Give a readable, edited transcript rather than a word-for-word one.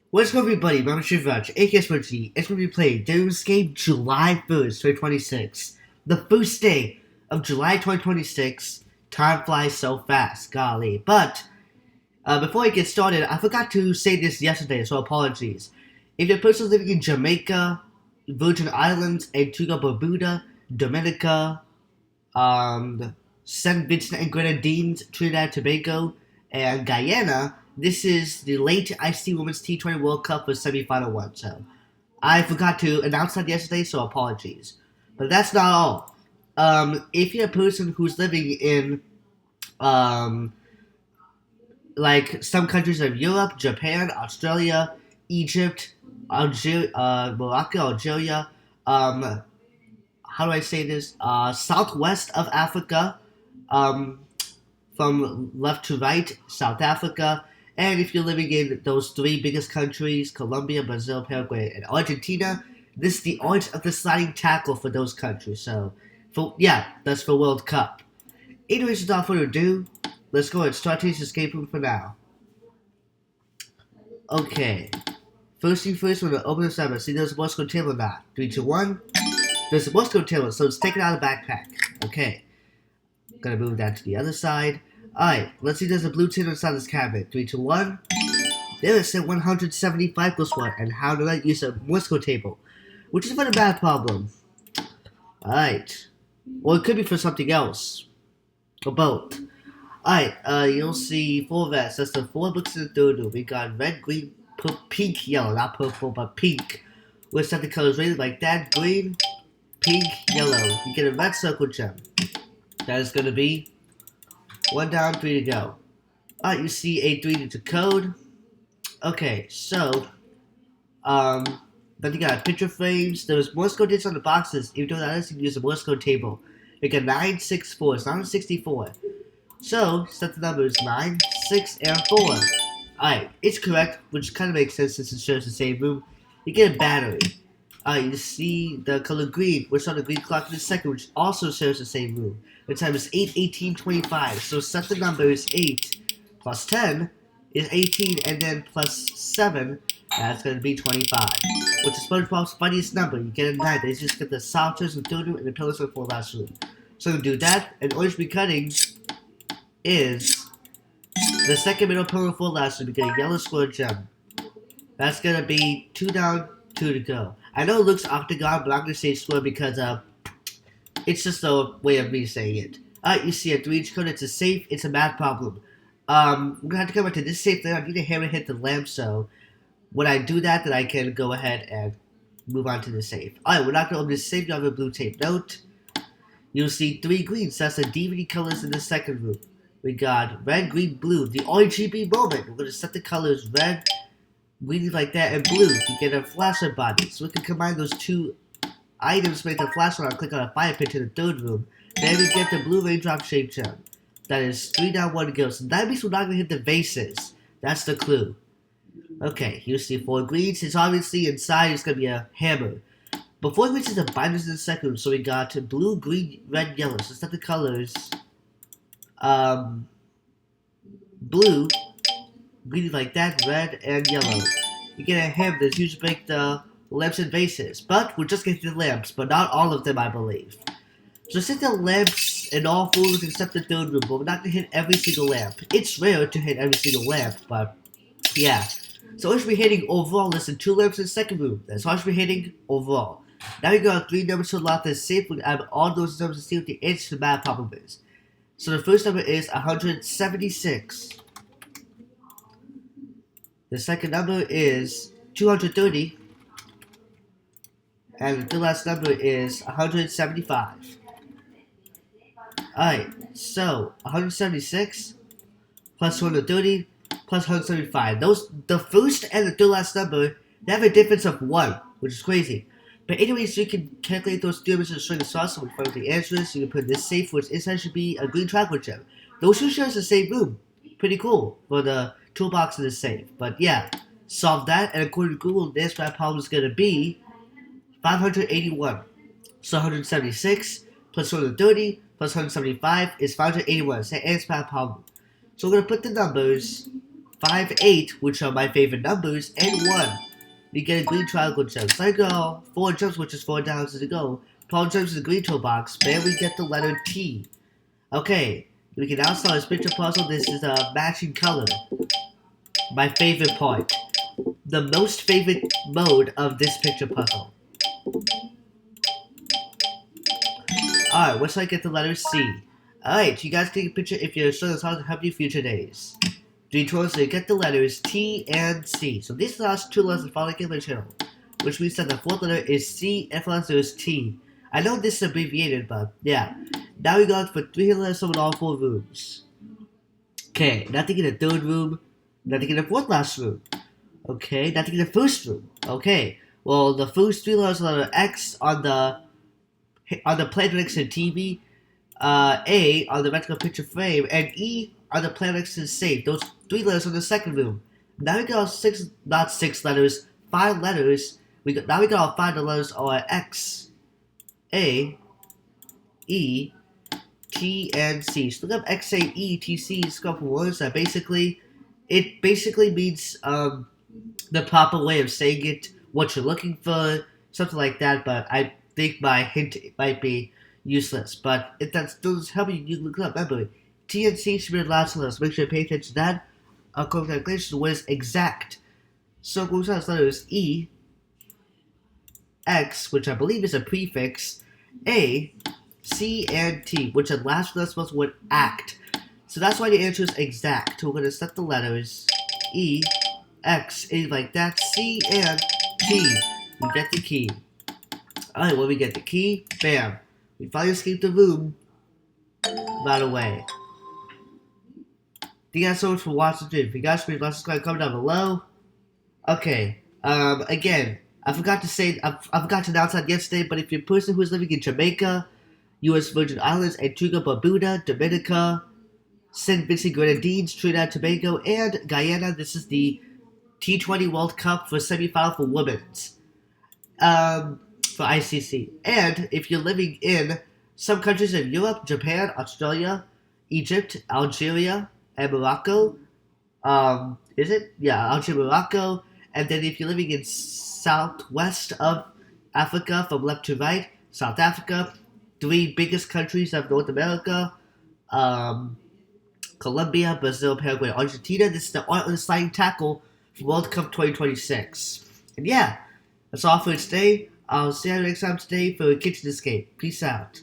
What's going on, everybody? My name is Shivraj, aka Smudgy. It's going to be playing Doomscape July 1st, 2026. The first day of July 2026. Time flies so fast, golly. But, before I get started, I forgot to say this yesterday, so apologies. If you're a person living in Jamaica, Virgin Islands, Antigua Barbuda, Dominica, St. Vincent and Grenadines, Trinidad and Tobago, and Guyana, this is the late IC Women's T20 World Cup for semifinal one. So I forgot to announce that yesterday, so apologies. But that's not all. If you're a person who's living in um, like some countries of Europe, Japan, Australia, Egypt, Algeria, Morocco, Algeria, um, how do I say this? Southwest of Africa, um, from left to right, South Africa. And if you're living in those three biggest countries, Colombia, Brazil, Paraguay, and Argentina, this is the art of the sliding tackle for those countries. So, that's for World Cup. Anyways, without further ado, let's go and start today's escape room for now. Okay. First thing first, we're going to open this up and see there's a Moscow table or not. 3, 2, 1. There's a Moscow table, so let's take it out of the backpack. Okay. Gonna move that to the other side. Alright, let's see there's a blue tin inside this cabinet. 3, 2, 1. There is a 175 plus 1. And how do I use a Moscow table? Which is not a bad problem. Alright. Or it could be for something else. Or both. Alright, you'll see 4 vests. That's the 4 books in the third room. We got red, green, pink, yellow. Not purple, but pink. With something colors rated like that. Green, pink, yellow. You get a red circle gem. That is going to be 1 down, 3 to go. Alright, you see a 3-digit code. Okay, so, then you got picture frames. There's Morse code digits on the boxes. Even though that is, you can use a Morse code table. You get 964. It's not a 64. So, set the numbers 9, 6, and 4. Alright, it's correct, which kind of makes sense since it shares the same room. You get a battery. You see the color green, which on the green clock in a second, which also shares the same room. The time is 8, 18, 25. So set the numbers 8 plus 10 is 18, and then plus 7, that's going to be 25. Which is SpongeBob's funniest number. You get a 9. They just get the soldiers in the third room and the pillars in the fourth last room. So to do that, and orange be cutting is the second middle pillar in the fourth last room. You get a yellow square gem. That's going to be 2 down, 2 to go. I know it looks octagon, but I'm going to say square because it's just a way of me saying it. Alright, you see a 3-inch code. It's a safe. It's a math problem. We're going to have to come back to this safe later. I need to hammer hit the lamp, so when I do that, then I can go ahead and move on to the safe. Alright, we're not going to open this safe. You have a blue tape note. You'll see 3 greens. That's the DVD colors in the second room. We got red, green, blue. The RGB moment. We're going to set the colors red, green like that, and blue to get a flashlight body. So we can combine those two items to make the flashlight and click on a fire pit in the third room. Then we get the blue raindrop shaped gem. That is 3 down, 1 to go. So that means we're not going to hit the vases. That's the clue. Okay, you see 4 greens. It's obviously inside it's going to be a hammer. Before we reach the binders in the second room, so we got blue, green, red, yellow. So set the colors. Blue, green like that, red, and yellow. You get a hammer that's used to break the lamps and vases. But we're just getting the lamps, but not all of them, I believe. So set the lamps in all 4 rooms except the third room, but we're not going to hit every single lamp. It's rare to hit every single lamp, but yeah. So I should be hitting overall less than 2 lamps in the second room. That's how I should be hitting overall. Now we got 3 numbers to the left that's safe. We add all those numbers to see what the answer to the math problem is. So the first number is 176. The second number is 230. And the third last number is 175. Alright, so 176 plus 230 plus 175. The first and the third last number, they have a difference of 1, which is crazy. But anyways, you can calculate those 3 numbers and string the sauce. So when you find out the answer is, you can put this safe, which inside should be a green triangle gem. Those two shares the same room. Pretty cool for the toolbox in the safe. But yeah, solve that, and according to Google, this math problem is going to be 581. So 176 plus 230 plus 175 is 581. It's the answer math problem. So we're going to put the numbers 5, 8, which are my favorite numbers, and 1. You get a green triangle jump. So I go 4 jumps, which is 4 downs to go. 12 jumps in the green toolbox. Then we get the letter T. Okay, we can now start this picture puzzle. This is a matching color. My favorite part. The most favorite mode of this picture puzzle. Alright, once I get the letter C. Alright, you guys take a picture if you're sure this how to help you future days. 3 tools to get the letters T and C. So these are the last 2 letters that follow the channel, which means that the 4th letter is C and the last letter is T. I know this is abbreviated, but yeah. Now we got for 3 letters in all 4 rooms. Okay, nothing in the 3rd room, nothing in the 4th last room. Okay, nothing in the 1st room. Okay, well the first 3 letters are the X on the planet next to the TV, A on the vertical picture frame, and E on the planet next to the safe. Those 3 letters are in the 2nd room. Now we got 5 letters. Now we got 5 letters are X, A, E, T, and C. So look up X, A, E, T, C. It's a couple words that it basically means the proper way of saying it, what you're looking for, something like that. But I think my hint might be useless. But if that still doesn't help you, you can look it up. Remember, T and C should be the last letters. Make sure you pay attention to that. Calculation was exact. So goes on letters E, X, which I believe is a prefix, A, C, and T, which the last letter was would act. So that's why the answer is exact. So we're gonna set the letters E, X, A like that, C, and T. We get the key. Alright, when we get the key, bam. We finally escaped the room right away. Thank you guys so much for watching the video. If you guys please like, subscribe, comment down below. Okay, again, I forgot to announce that yesterday, but if you're a person who is living in Jamaica, U.S. Virgin Islands, Antigua, Barbuda, Dominica, St. Vincent, Grenadines, Trinidad, Tobago, and Guyana, this is the T20 World Cup for semifinal for women's, for ICC. And if you're living in some countries in Europe, Japan, Australia, Egypt, Algeria, and Morocco, Algeria, Morocco, and then if you're living in southwest of Africa, from left to right, South Africa, 3 biggest countries of North America, Colombia, Brazil, Paraguay, Argentina. This is the art of the sliding tackle for World Cup 2026. And yeah, that's all for today. I'll see you next time today for Kitchen Escape. Peace out.